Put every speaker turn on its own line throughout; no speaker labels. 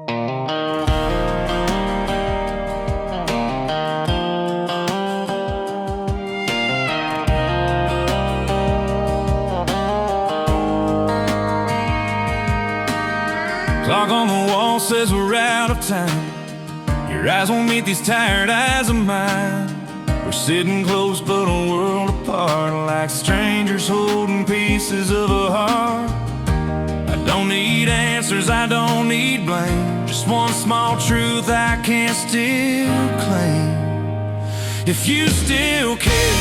Clock on the wall says we're out of time. Your eyes won't meet these tired eyes of mine. We're sitting close but a world apart, like strangers holding pieces of a heart. I don't need answers, I don't need blame, just one small truth I can still claim. If you still care,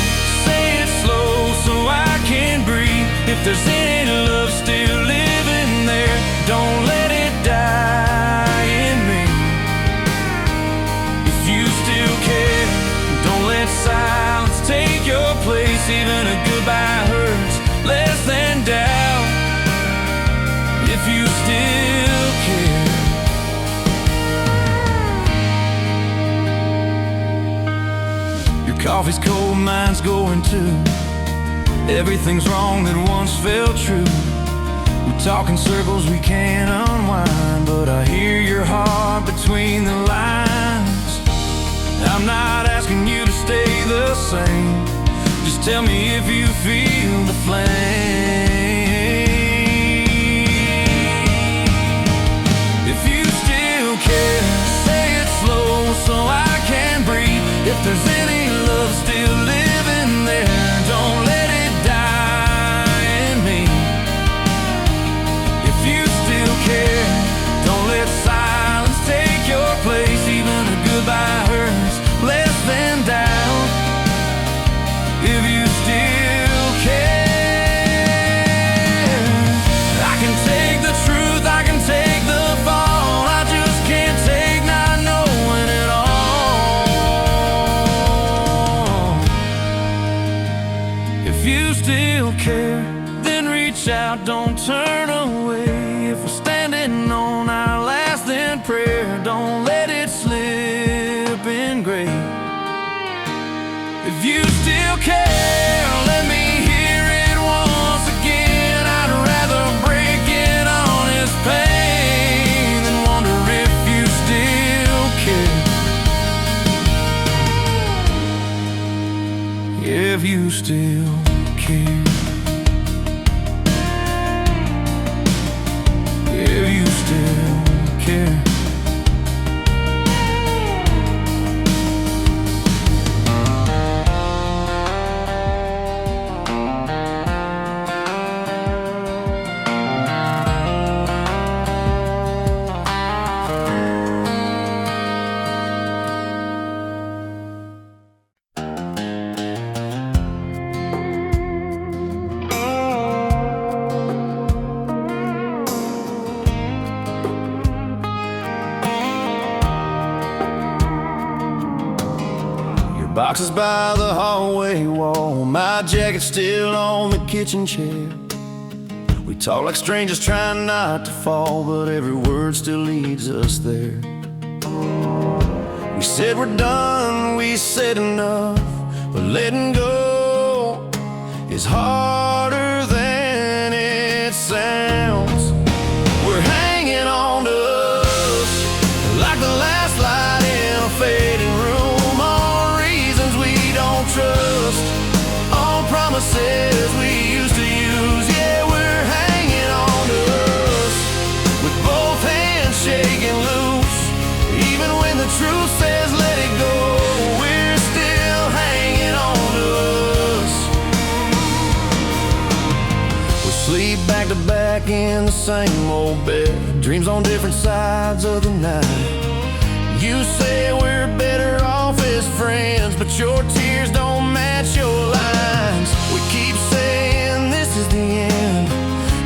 say it slow so I can breathe. If there's any love still living there, don't let it die in me. If you still care, don't let silence take your place. Even a goodbye hurts less than doubt. If you still care. Your coffee's cold, mine's going too. Everything's wrong that once felt true. We talk in circles we can't unwind, but I hear your heart between the lines. I'm not asking you to stay the same, just tell me if you feel the flame. If you still care, say it slow so I can breathe. If there's any love still living there, don't let it die in me. If you still care, don't let silence take your place. Even a goodbye hurts less than doubt. If you still care, I can take the truth, I can take the fall, I just can't take not knowing it all. If you still care, then reach out, don't turn away. If we're standing on our last then prayer, don't let it slip in gray. If you still care, let me hear it once again. I'd rather break in honest pain than wonder if you still care. If you still care. If you still care. Boxes by the hallway wall, my jacket's still on the kitchen chair. We talk like strangers trying not to fall, but every word still leads us there. We said we're done, we said enough, but letting go is harder than it sounds. We're hanging on to us like the last light in a fading room. Trust on promises we used to use. Yeah, we're hanging on to us with both hands shaking loose. Even when the truth says let it go, we're still hanging on to us. We sleep back to back in the same old bed, dreams on different sides of the night. You say we're better off as friends, but your tears don't match your lines. We keep saying this is the end,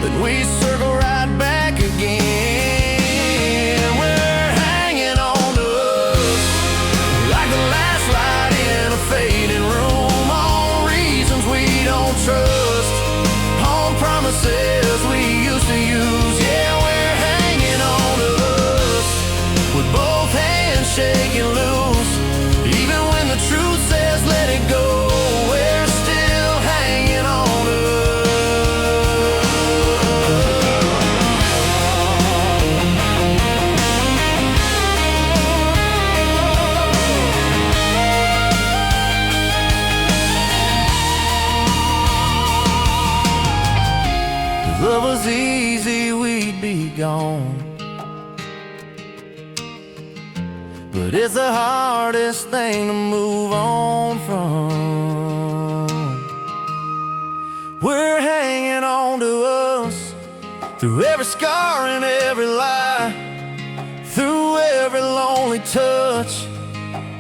but we circle right back again. We're hanging on to us like the last light in a fading room, on reasons we don't trust, on promises we used to use. Yeah, we're hanging on to us with both hands shaking loose. Even when the truth says let it go, we're still hanging on to us. be gone. But it's the hardest thing to move on from. We're hanging on to us through every scar and every lie, through every lonely touch,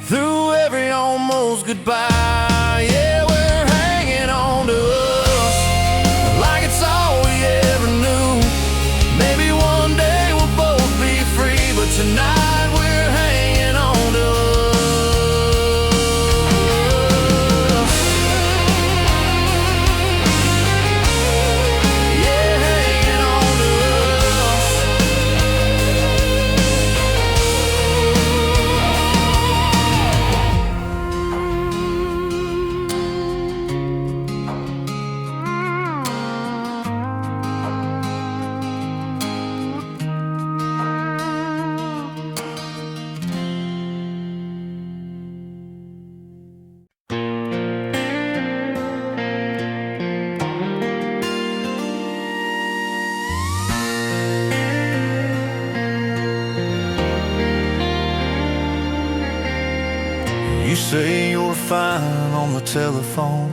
through every almost goodbye. Yeah, we're hanging on to us like it's all we ever knew. Maybe one day we'll both be free, but tonight we're hanging on to us. Yeah, hanging on to us. You say you're fine on the telephone,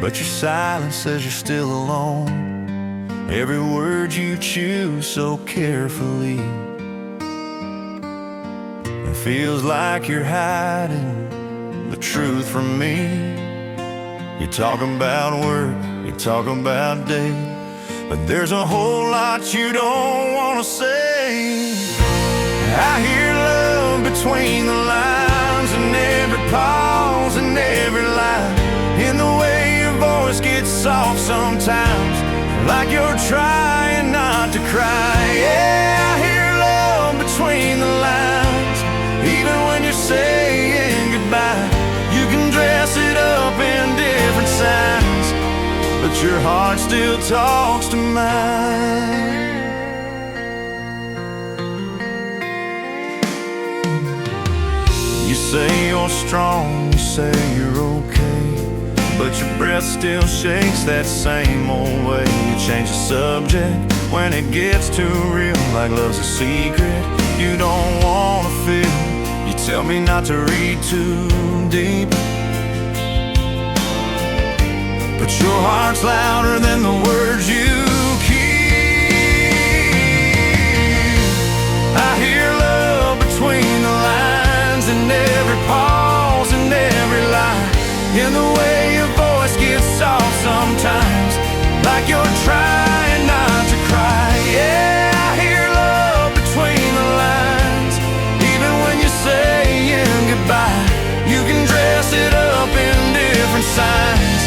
but your silence says you're still alone. Every word you choose so carefully, it feels like you're hiding the truth from me. You talk about work, you talk about day, but there's a whole lot you don't want to say. I hear love between the lines, and every pause and every line, in the way your voice gets soft sometimes, like you're trying not to cry. Yeah, I hear love between the lines, even when you're saying goodbye. You can dress it up in different signs, but your heart still talks to mine. You say you're strong, you say you're okay, but your breath still shakes that same old way. You change the subject when it gets too real, like love's a secret you don't want to feel. You tell me not to read too deep, but your heart's louder than the words you keep. I hear love between the lines, in every pause and every line, in the way your voice gets soft sometimes, like you're trying not to cry. Yeah, I hear love between the lines, even when you're saying goodbye. You can dress it up in different signs,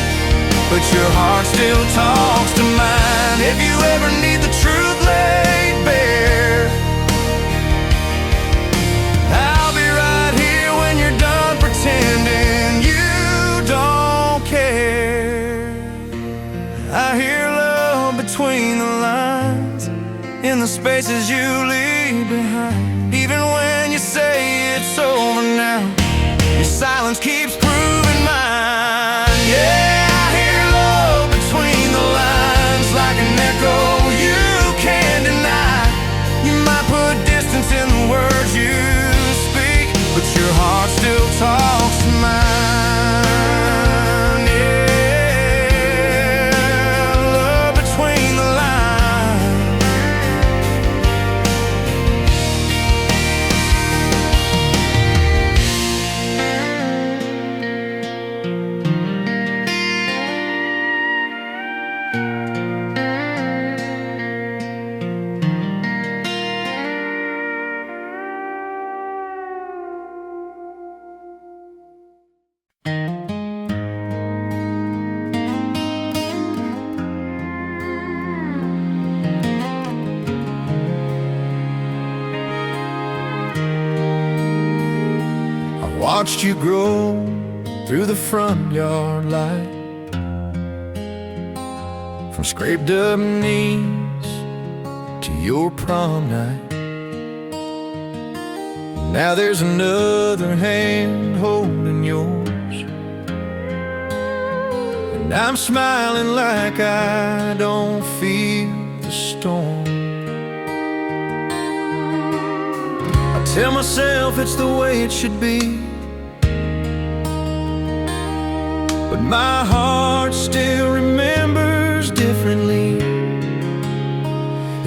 but your heart still talks to mine. If you ever need the truth laid bare, I'll be right here when you're done pretending you don't care. I hear love between the lines, in the spaces you leave behind, even when you say it's over now, your silence keeps proving mine. Yeah, I hear love between the lines, like an echo you can't deny. You might put distance in the words you speak, but your heart still talks to mine. Yeah, love between the lines. Watched you grow through the front yard light, from scraped up knees to your prom night. Now there's another hand holding yours, and I'm smiling like I don't feel the storm. tell myself it's the way it should be, but my heart still remembers differently.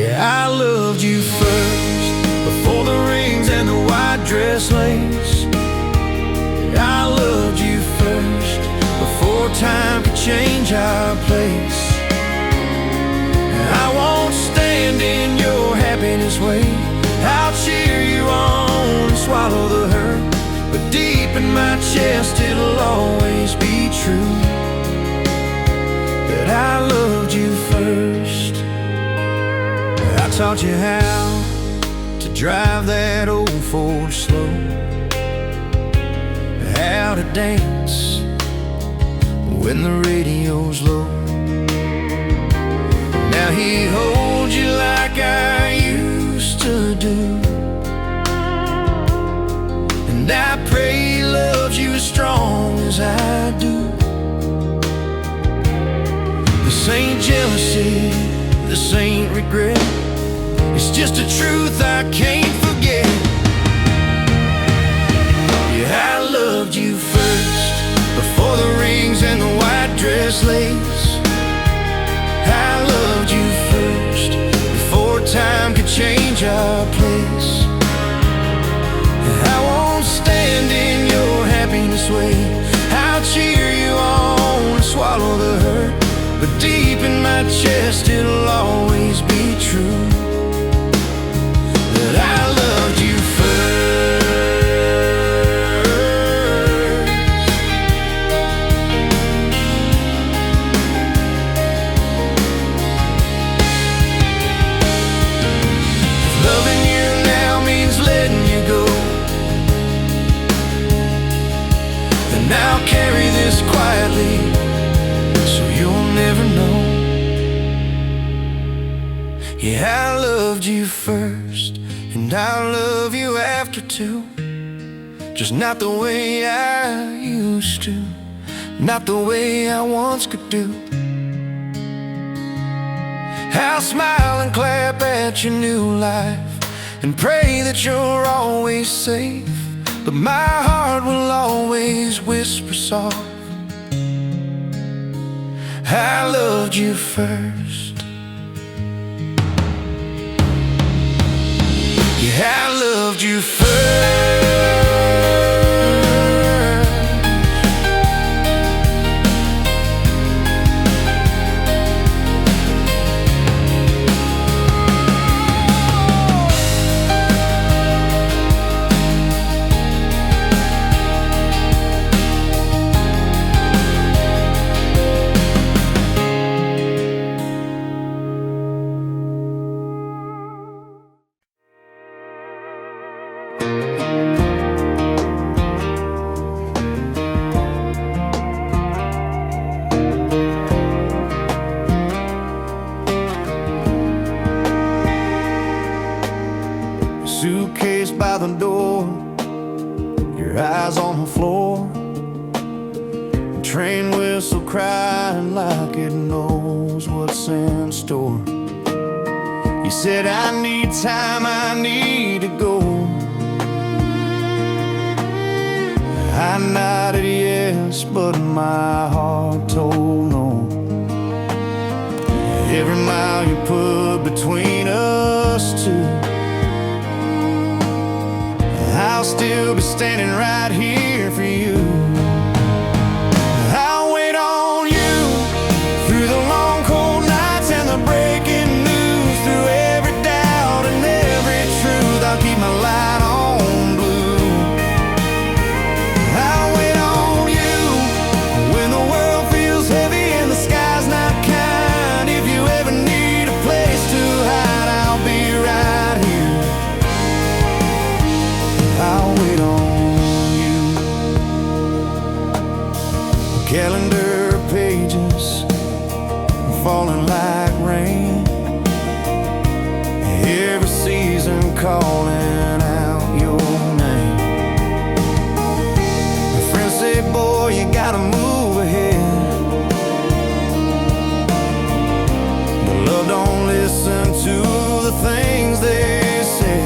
Yeah, I loved you first, before the rings and the white dress lace. Yeah, I loved you first, before time could change our place. I won't stand in your happiness way. I'll cheer you on and swallow the hurt, but deep in my chest it'll always be true that I loved you first. I taught you how to drive that old Ford slow, how to dance when the radio's low. Now he holds you like I used to do, and I pray he loves you as strong as I do. This ain't jealousy, this ain't regret, it's just a truth I can't forget. Yeah, I loved you first, before the rings and the white dress lace. I loved you first, before time could change our place. I won't stand in your happiness way. I'll cheer you on and swallow the hurt, but deep in my chest it'll always be true that I loved you first. Loving you now means letting you go, then I'll carry this quietly so you'll never know. Yeah, I loved you first, and I'll love you after too, just not the way I used to, not the way I once could do. I'll smile and clap at your new life and pray that you're always safe, but my heart will always whisper soft, I loved you first. Yeah, I loved you first. Suitcase by the door, your eyes on the floor, train whistle crying like it knows what's in store. You said I need time, I need to go. I nodded yes, but my heart told no. Every mile you put between us two, I'll still be standing right here for you. I'll wait on you through the long cold nights and the breaking news, through every doubt and every truth. I'll keep my light on blue. I'll wait on you when the world feels heavy and the sky's not kind. If you ever need a place to hide, I'll be right here. I'll wait on you. Calendar pages falling like rain, every season calling out your name. My friends say, boy, you gotta move ahead, but love don't listen to the things they say.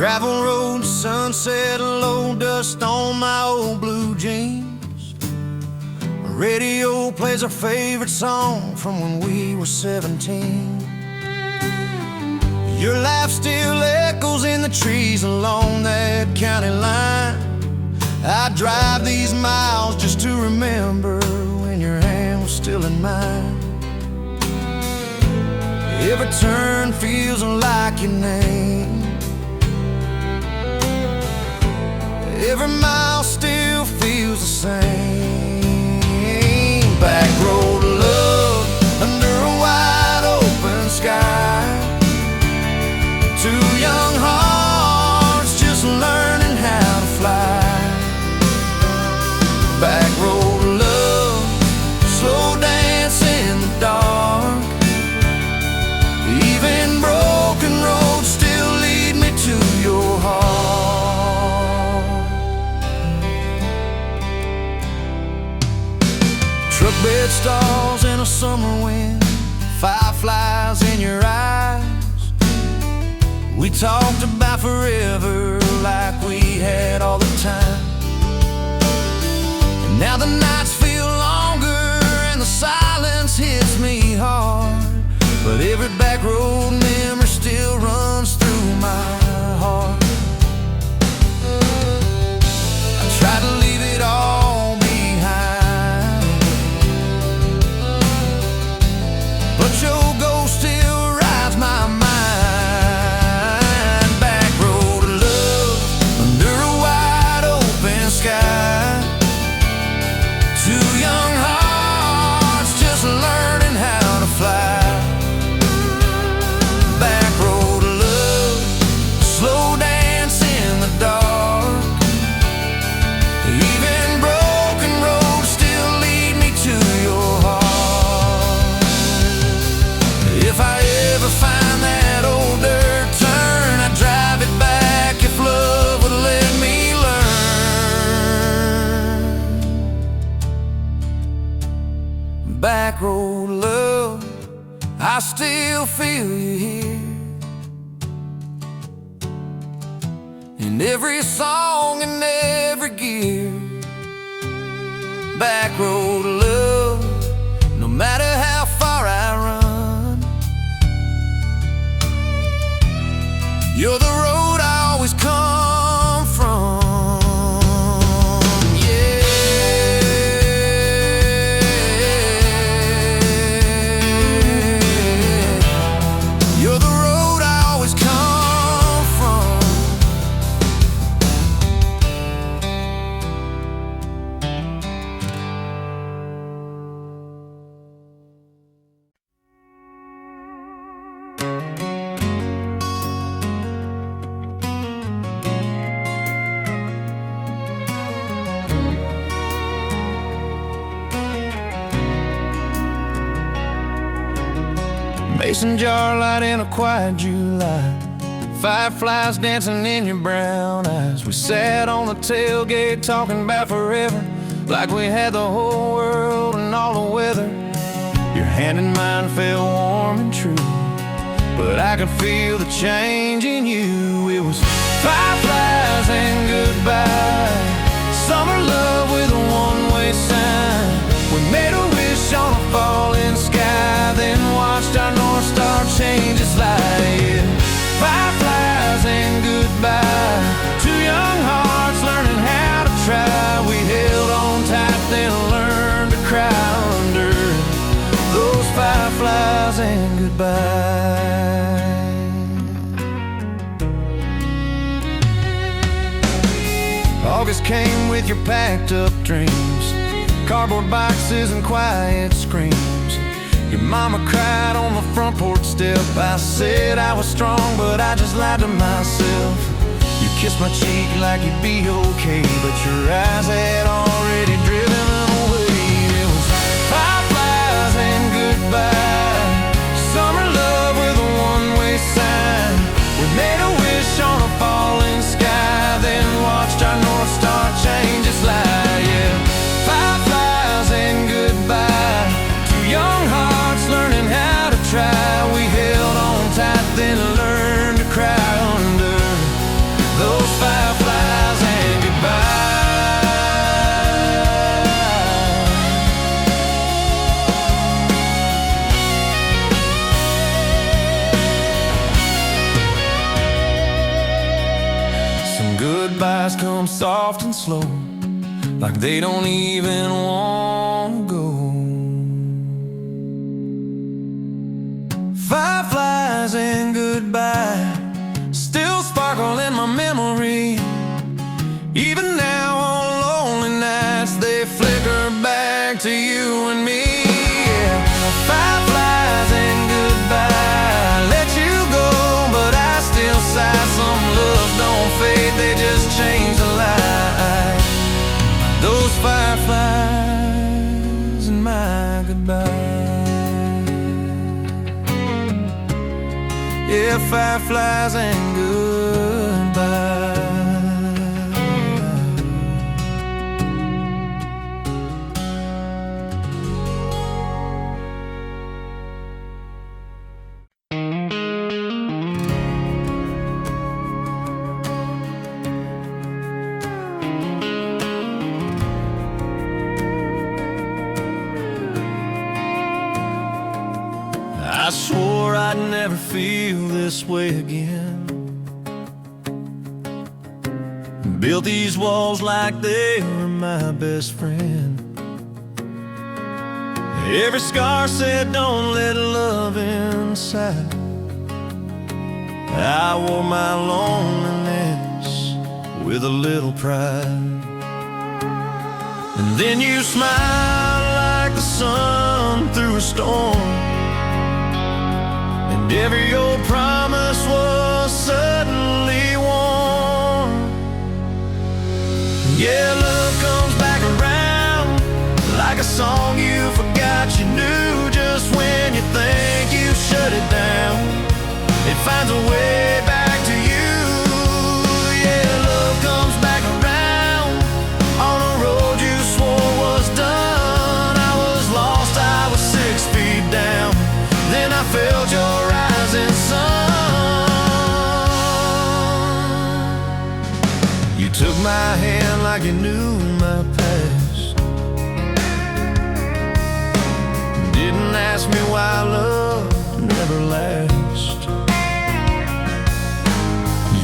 Gravel road, sunset, low dust on my old blue jeans. Radio plays our favorite song from when we were 17. Your laugh still echoes in the trees along that county line. I drive these miles just to remember when your hand was still in mine. Every turn feels like your name. Every mile still feels the same. Back road of love under a wide open sky. Two young hearts just learning how to fly. Back road of love, slow dance in the dark. Even broken roads still lead me to your heart. Truck bed stalls in a summer wind, fireflies in your eyes. We talked about forever like we had all the time. And now the nights feel longer and the silence hits me hard. But every back road memory still runs through my heart. I try to leave it all behind, but your ghost still rides my mind. Back road of love under a wide open sky. Two young hearts just learning how to fly. Back road of love, slow dance in the dark. Even broken roads still lead me to your heart. If I ever find that old dirt turn, I'd drive it back if love would let me learn. Back road of love, I still feel you here. In every song and every gear. Back road of love, no matter how far I run. You're the road I always come from. You're the road I always come from. Mason jar light in a quiet July, fireflies dancing in your brown eyes. We sat on the tailgate talking about forever, like we had the whole world and all the weather. Your hand in mine felt warm and true, but I could feel the change in you. It was fireflies and goodbye, summer love with a one-way sign. We made a wish on a falling sky, then watched our North Star change its light. Fireflies and goodbye, two young hearts learning how to try. We held on tight, then learned to cry under those fireflies and goodbye. August came with your packed up dreams, cardboard boxes and quiet screams. Your mama cried on the front porch step. I said I was strong, but I just lied to myself. You kissed my cheek like you'd be okay, but your eyes had already driven them away. It was fireflies and goodbye, summer love with a one-way sign. We made a wish on a falling sky, then watched our North Star change its light. Yeah, fireflies and goodbye, two young hearts learning how to try. We held on tight, then learned to cry under goodbyes come soft and slow, like they don't even want to go. Fireflies and goodbye still sparkle in my memory. Even now on lonely nights they flicker back to you and me. Yeah. Fireflies and goodbye, let you go, but I still sigh. Some love don't fade, they just change the light. Those fireflies and my goodbye. Yeah, fireflies and goodbye. I swore I'd never feel this way again. Built these walls like they were my best friend. Every scar said don't let love inside. I wore my loneliness with a little pride. And then you smiled like the sun through a storm, and every old promise was suddenly warm. Yeah, love comes back around like a song you forgot you knew. Just when you think you shut it down, it finds a way back to you. Yeah, love comes back around on a road you swore was done. I was lost, I was 6 feet down, then I felt your rising sun. You took my hand like you knew my past. Didn't ask me why love never lasts.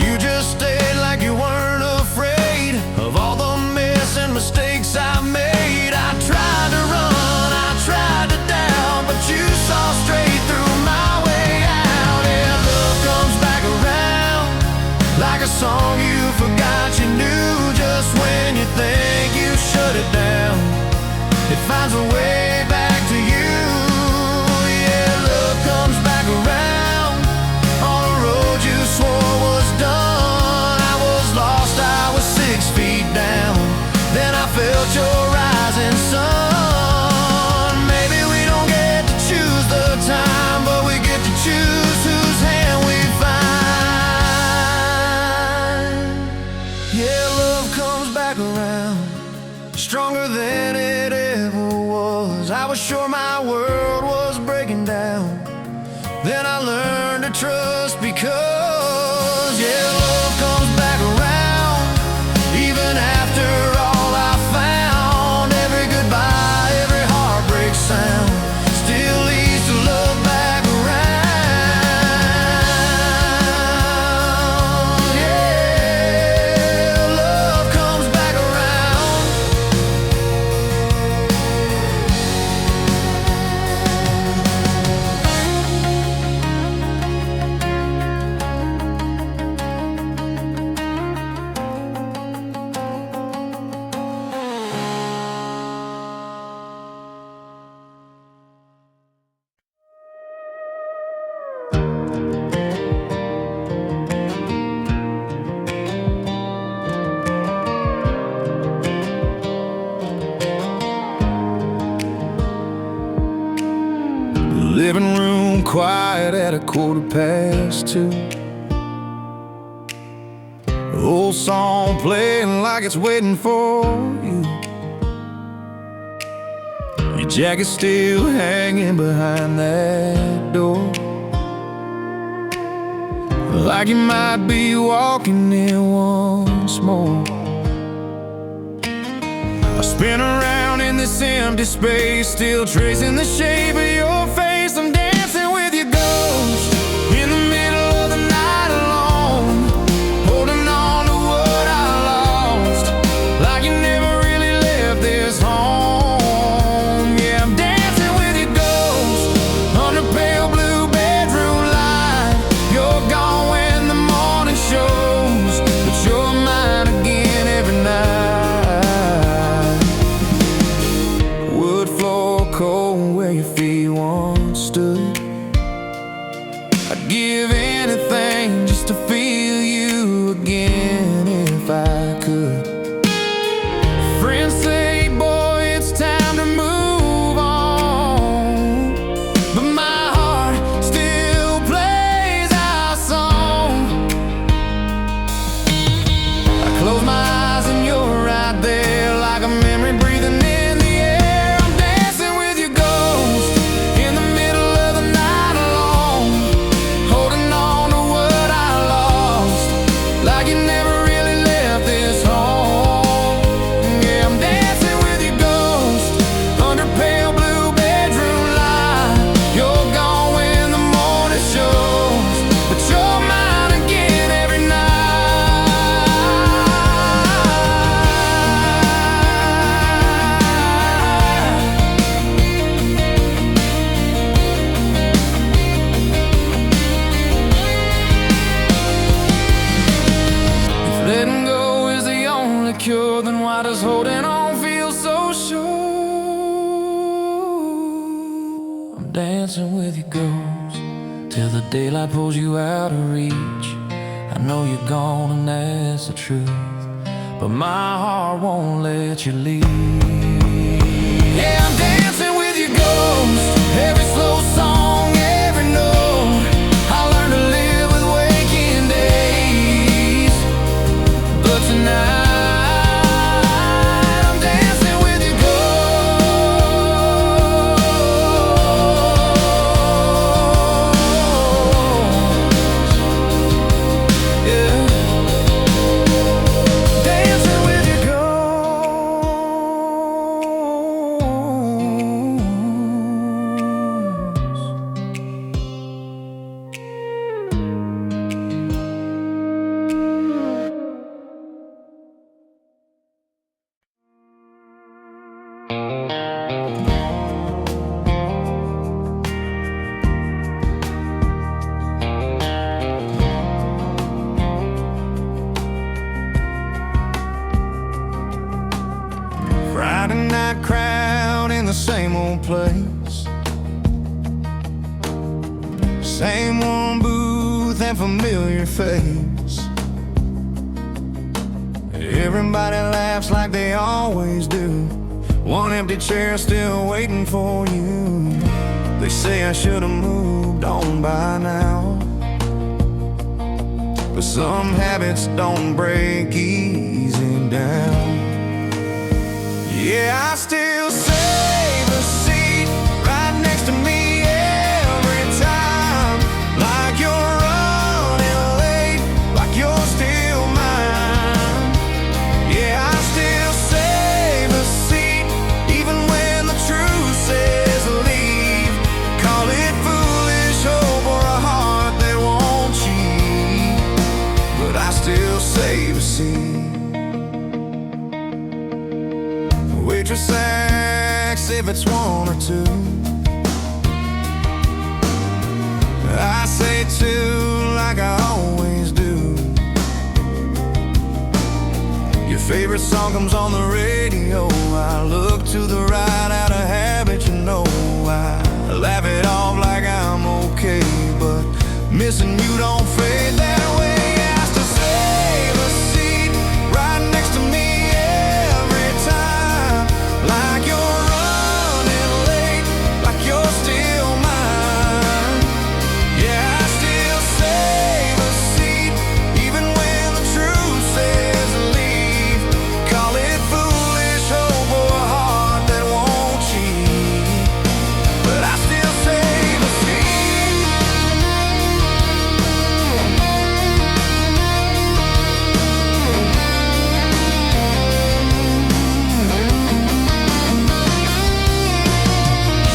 You just stayed like you weren't afraid of all the mess and mistakes I made. I tried to run, I tried to doubt, but you saw straight through my way out. Yeah, love comes back around like a song you forgot you knew. Just when you think you shut it down, it finds a way back to you. Yeah, love comes back around on a road you swore was done. I was lost, I was 6 feet down, then I felt your rising sun. Maybe we don't get to choose the time, but we get to choose whose hand we find. Yeah, love comes back around stronger than it ever was. I was sure my world was breaking down, then I learned to trust because, yeah, love comes back around even after all I found. Every goodbye, every heartbreak sound still leads to love back around. Yeah, love comes back around. Living room quiet at 2:15. Old song playing like it's waiting for you. Your jacket still hanging behind that door, like you might be walking in once more. I spin around in this empty space, still tracing the shape of your face. I'm dancing with your ghost in the middle of the night alone, holding on to what I why does holding on feel so sure? I'm dancing with your ghost till the daylight pulls you out of reach. I know you're gone and that's the truth, but my heart won't let you leave. Yeah, I'm dancing with your ghost, every slow song, every note. I learned to live with waking days, but tonight I'm dancing with your ghost. Yeah, dancing with your ghost. Friday night crowd in the same old place, same one booth and familiar face. Everybody laughs like they always do, one empty chair still waiting for you. They say I should have moved on by now, but some habits don't break easy down. Yeah, I still save a seat right next to me every time, like you're running late, like you're still mine. Yeah, I still save a seat even when the truth says leave. Call it foolish hope or a heart that won't cheat, but I still save a seat. Waitress asks if it's one or two. I say two like I always do. Your favorite song comes on the radio, I look to the right out of habit, you know. I laugh it off like I'm okay, but missing you don't fade that way. I still save a seat right next to me every time, like you're running late, like you're still mine. Yeah, I still save a seat even when the truth says leave. Call it foolish hope or a heart that won't cheat, but I still save a seat.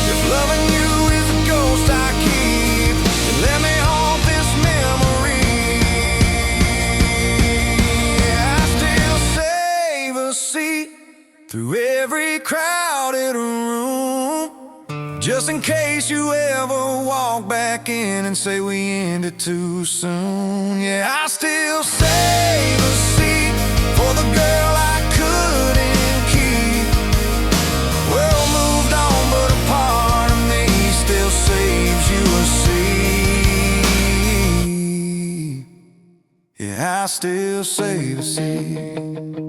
If loving you is a ghost I keep, then let me haunt this memory. Yeah, I still save a seat through every crowded room, just in case you ever walk back in and say we ended too soon. Yeah, I still save a seat for the girl I couldn't keep. World moved on, but a part of me still saves you a seat. Yeah, I still save a seat.